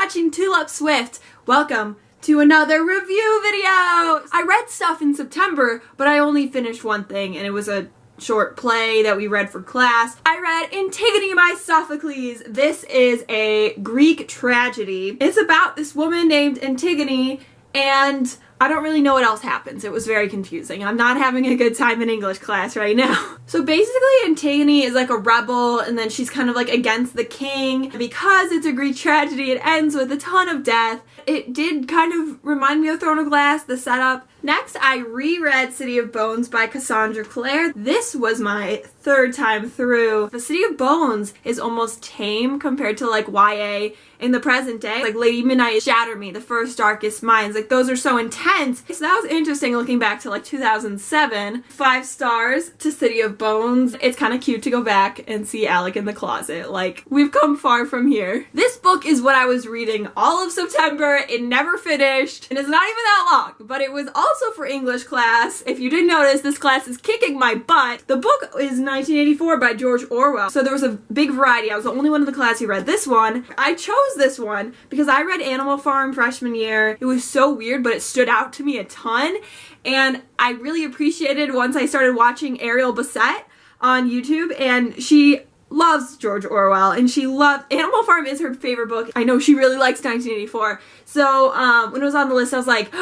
watching tulipswift. Welcome to another review video. I read stuff in September, but I only finished one thing, and it was a short play that we read for class. I read Antigone by Sophocles. This is a Greek tragedy. It's about this woman named Antigone, and I don't really know what else happens. It was very confusing. I'm not having a good time in English class right now. So basically Antigone is like a rebel, and then she's kind of like against the king. Because it's a Greek tragedy, it ends with a ton of death. It did kind of remind me of Throne of Glass, the setup. Next, I reread City of Bones by Cassandra Clare. This was my third time through. The City of Bones is almost tame compared to like YA in the present day. Like Lady Midnight, Shatter Me, The First Darkest Minds, like those are so intense. So that was interesting looking back to like 2007. 5 stars to City of Bones. It's kind of cute to go back and see Alec in the closet. Like, we've come far from here. This book is what I was reading all of September. It never finished, and it's not even that long, but it was also for English class. If you didn't notice, this class is kicking my butt. The book is 1984 by George Orwell, so there was a big variety. I was the only one in the class who read this one. I chose this one because I read Animal Farm freshman year. It was so weird, but it stood out to me a ton, and I really appreciated once I started watching Ariel Bassett on YouTube, and she loves George Orwell, and she loved Animal Farm is her favorite book. I know she really likes 1984. So when it was on the list, I was like,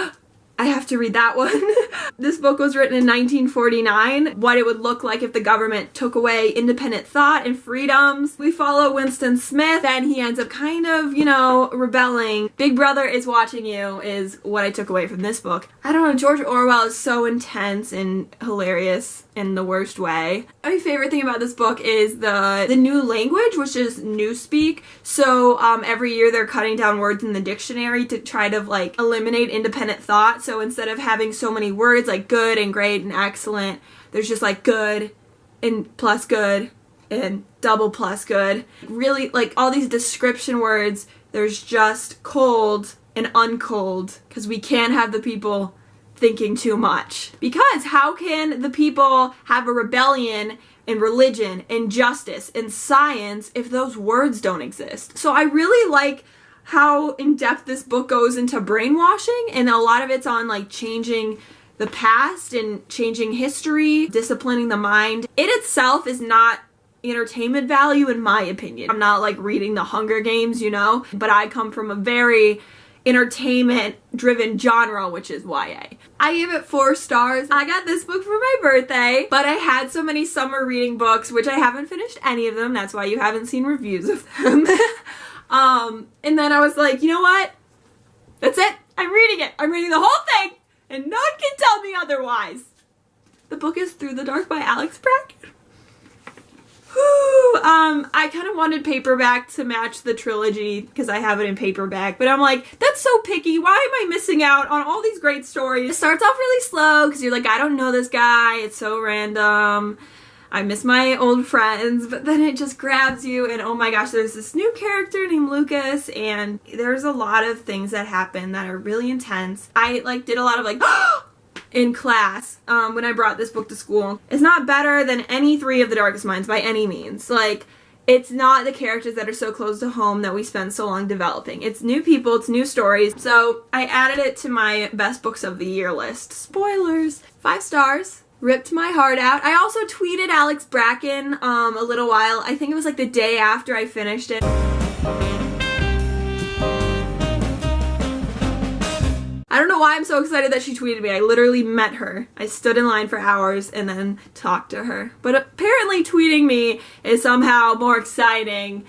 I have to read that one. This book was written in 1949, what it would look like if the government took away independent thought and freedoms. We follow Winston Smith, and he ends up kind of, you know, rebelling. Big Brother is watching you is what I took away from this book. I don't know, George Orwell is so intense and hilarious in the worst way. My favorite thing about this book is the new language, which is newspeak. So every year they're cutting down words in the dictionary to try to like eliminate independent thought. So instead of having so many words like good and great and excellent, there's just like good and plus good and double plus good. Really, like all these description words, there's just cold and uncold, because we can't have the people thinking too much. Because how can the people have a rebellion in religion and justice and science if those words don't exist? So I really like how in-depth this book goes into brainwashing, and a lot of it's on like changing the past and changing history, disciplining the mind. It itself is not entertainment value in my opinion. I'm not like reading the Hunger Games, you know, but I come from a very entertainment driven genre, which is YA. I gave it 4 stars. I got this book for my birthday, but I had so many summer reading books, which I haven't finished any of them. That's why you haven't seen reviews of them. And then I was like, you know what? That's it. I'm reading it. I'm reading the whole thing, and no one can tell me otherwise. The book is Through the Dark by Alex Bracken. I kind of wanted paperback to match the trilogy because I have it in paperback, but I'm like, that's so picky. Why am I missing out on all these great stories? It starts off really slow because you're like, I don't know this guy. It's so random. I miss my old friends, but then it just grabs you, and oh my gosh, there's this new character named Lucas, and there's a lot of things that happen that are really intense. I like did a lot of like in class when I brought this book to school. It's not better than any 3 of the Darkest Minds by any means. Like, it's not the characters that are so close to home that we spend so long developing. It's new people, it's new stories. So I added it to my best books of the year list. Spoilers. 5 stars. Ripped my heart out. I also tweeted Alex Bracken a little while. I think it was like the day after I finished it. I don't know why I'm so excited that she tweeted me. I literally met her. I stood in line for hours and then talked to her. But apparently tweeting me is somehow more exciting.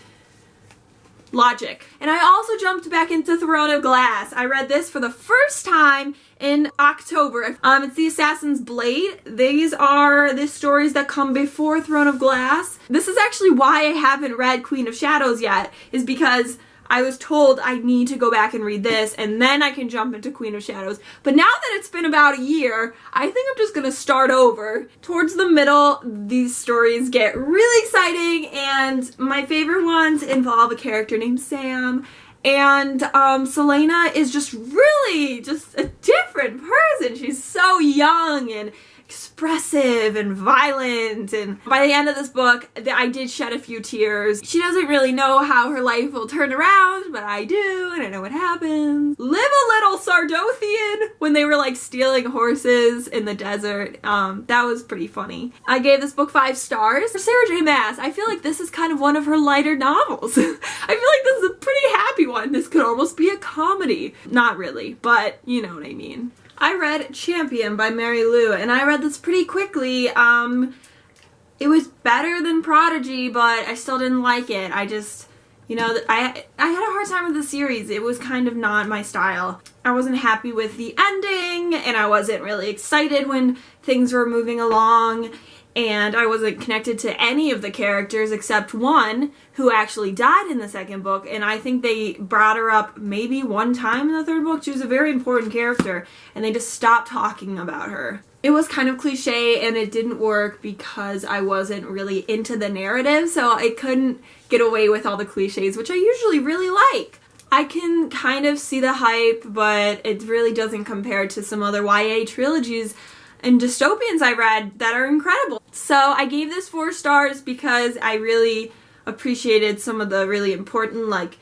Logic. And I also jumped back into Throne of Glass. I read this for the first time in October. It's The Assassin's Blade. These are the stories that come before Throne of Glass. This is actually why I haven't read Queen of Shadows yet, is because I was told I need to go back and read this, and then I can jump into Queen of Shadows. But now that it's been about a year, I think I'm just gonna start over. Towards the middle, these stories get really exciting, and my favorite ones involve a character named Sam. And Selena is just really just a different person. She's so young and expressive and violent, and by the end of this book I did shed a few tears. She doesn't really know how her life will turn around, but I do, and I know what happens. Live a little Sardothian when they were like stealing horses in the desert. That was pretty funny. I gave this book 5 stars. For Sarah J Maas, I feel like this is kind of one of her lighter novels. I feel like this is a pretty happy one. This could almost be a comedy. Not really, but you know what I mean. I read Champion by Mary Lou, and I read this pretty quickly. It was better than Prodigy, but I still didn't like it. I just, you know, I had a hard time with the series. It was kind of not my style. I wasn't happy with the ending, and I wasn't really excited when things were moving along, and I wasn't connected to any of the characters except one who actually died in the second book, and I think they brought her up maybe one time in the third book. She was a very important character, and they just stopped talking about her. It was kind of cliche, and it didn't work because I wasn't really into the narrative, so I couldn't get away with all the cliches, which I usually really like. I can kind of see the hype, but it really doesn't compare to some other YA trilogies and dystopians I read that are incredible. So I gave this 4 stars because I really appreciated some of the really important like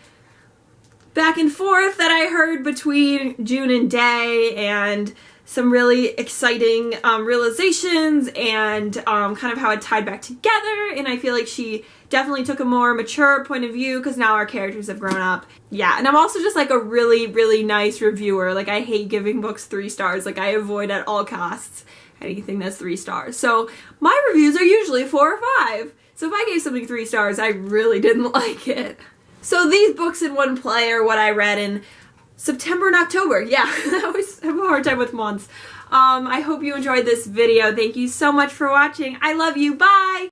back and forth that I heard between June and Day, and some really exciting realizations, and kind of how it tied back together. And I feel like she definitely took a more mature point of view because now our characters have grown up. Yeah, and I'm also just like a really, really nice reviewer. Like, I hate giving books 3 stars. Like, I avoid at all costs anything that's 3 stars. So my reviews are usually 4 or 5. So if I gave something 3 stars, I really didn't like it. So these books in one play are what I read in September and October. Yeah, I always have a hard time with months. I hope you enjoyed this video. Thank you so much for watching. I love you. Bye!